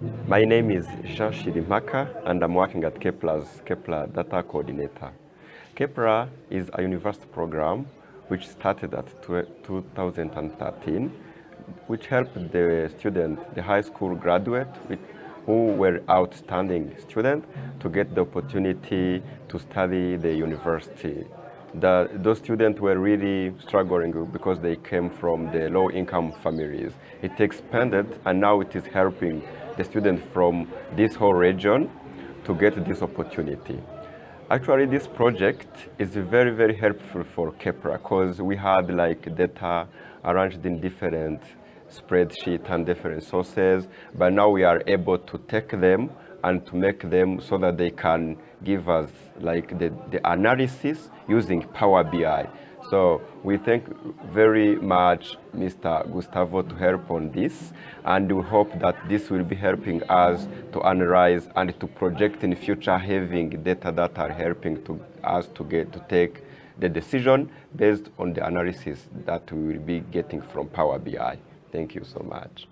My name is Jean Shirimpaka, and I'm working at Kepler Data Coordinator. Kepler is a university program which started at 2013, which helped the high school graduate who were outstanding students to get the opportunity to study the university. Those students were really struggling because they came from the low-income families. It expanded, and now it is helping the students from this whole region to get this opportunity. Actually, this project is very, very helpful for Kepler because we had like data arranged in different spreadsheets and different sources, but now we are able to take them and to make them so that they can give us like the analysis using Power BI. So we thank very much Mr. Gustavo to help on this, and we hope that this will be helping us to analyze and to project in future having data that are helping to us to take the decision based on the analysis that we will be getting from Power BI. Thank you so much.